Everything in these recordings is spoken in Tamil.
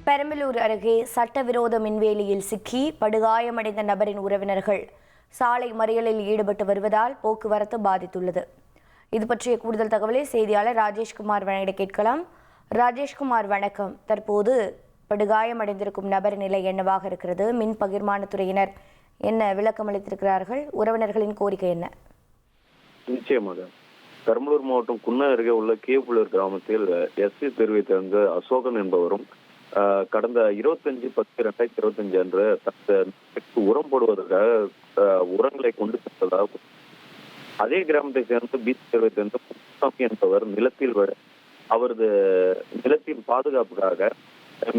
பெரம்பலூர் அருகே சட்டவிரோத மின்வேலியில் சிக்கி படுகாயமடைந்த நபரின் உறவினர்கள் சாலை மறியலில் ஈடுபட்டு வருவதால் போக்குவரத்து பாதித்துள்ளது. இது பற்றிய கூடுதல் தகவலை செய்தியாளர் ராஜேஷ்குமார் வழங்க கேட்கலாம். ராஜேஷ்குமார், வணக்கம். தற்போது படுகாயமடைந்திருக்கும் நபர் நிலை என்னவாக இருக்கிறது? மின் பகிர்மானத்துறையினர் என்ன விளக்கம் அளித்திருக்கிறார்கள்? உறவினர்களின் கோரிக்கை என்ன? நிச்சயமாக பெரம்பலூர் மாவட்டம் குன்ன அருகே உள்ள கேப்புலூர் கிராமத்தில் எஸ்சி தெருவை சேர்ந்த அசோகன் என்பவரும் கடந்த 25/10/2025 அன்று உரம் போடுவதற்காக உரங்களை கொண்டு சென்றதாக அதே கிராமத்தை சேர்ந்த பீச் தெருவை சேர்ந்த முத்துசாமி என்பவர் நிலத்தில் அவரது நிலத்தின் பாதுகாப்புக்காக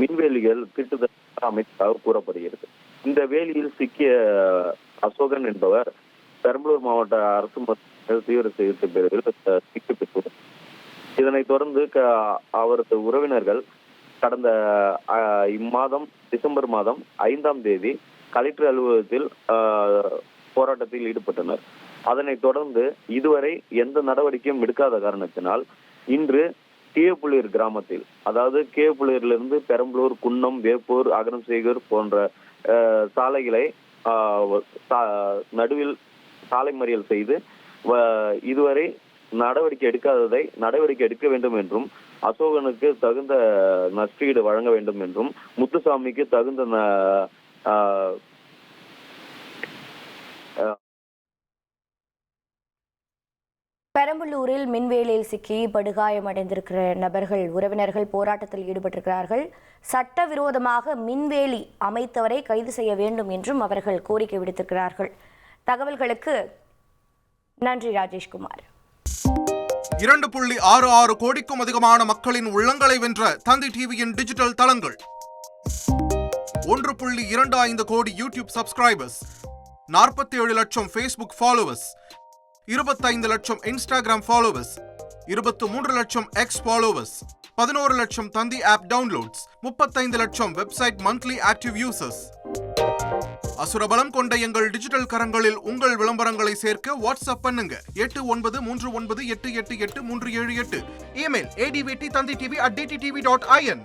மின்வேலிகள் திட்டுதல் அமைத்ததாக கூறப்படுகிறது. இந்த வேலியில் சிக்கிய அசோகன் என்பவர் பெரம்பலூர் மாவட்ட அரசு மருத்துவமனையில் தீவிர சிகிச்சை பிரிவில் சிக்கி பெற்றுள்ளார். இதனைத் தொடர்ந்து அவரது உறவினர்கள் கடந்த இம்மாதம் டிசம்பர் மாதம் 5ஆம் தேதி கலெக்டர் அலுவலகத்தில் போராட்டத்தில் ஈடுபட்டனர். அதனைத் தொடர்ந்து இதுவரை எந்த நடவடிக்கையும் எடுக்காத காரணத்தினால் இன்று கேப்புலூர் கிராமத்தில், அதாவது கேப்புலூரிலிருந்து பெரம்பலூர், குன்னம், வேப்பூர், அகரம்சேகர் போன்ற சாலைகளை நடுவில் சாலை மறியல் செய்து இதுவரை நடவடிக்கை எடுக்காததை நடவடிக்கை எடுக்க வேண்டும் என்றும், அசோகனுக்கு தகுந்த நஷ்டஈடு வழங்க வேண்டும் என்றும், முத்துசாமிக்கு தகுந்த பெரம்பலூரில் மின்வேலியில் சிக்கி படுகாயமடைந்திருக்கிற நபர்கள் உறவினர்கள் போராட்டத்தில் ஈடுபட்டிருக்கிறார்கள். சட்டவிரோதமாக மின்வேலி அமைத்தவரை கைது செய்ய வேண்டும் என்றும் அவர்கள் கோரிக்கை விடுத்திருக்கிறார்கள். தகவல்களுக்கு நன்றி ராஜேஷ்குமார். 2.66 கோடிக்கும் அதிகமான மக்களின் உள்ளங்களை வென்ற தந்தி டிவியின் டிஜிட்டல் தளங்கள், 1.25 கோடி யூடியூப் சப்ஸ்கிரைபர்ஸ், 47 லட்சம் ஃபேஸ்புக் ஃபாலோவர்ஸ், 25 லட்சம் இன்ஸ்டாகிராம் ஃபாலோவர்ஸ், 23 லட்சம் எக்ஸ் ஃபாலோவர்ஸ், 11 லட்சம் தந்தி ஆப் டவுன்லோட்ஸ், 35 லட்சம் வெப்சைட் மந்த்லி ஆக்டிவ் யூசர்ஸ். அசுரபலம் கொண்ட எங்கள் டிஜிட்டல் கரங்களில் உங்கள் விளம்பரங்களை சேர்க்க வாட்ஸ்அப் பண்ணுங்க 8939888378. Email advt@dttv.in.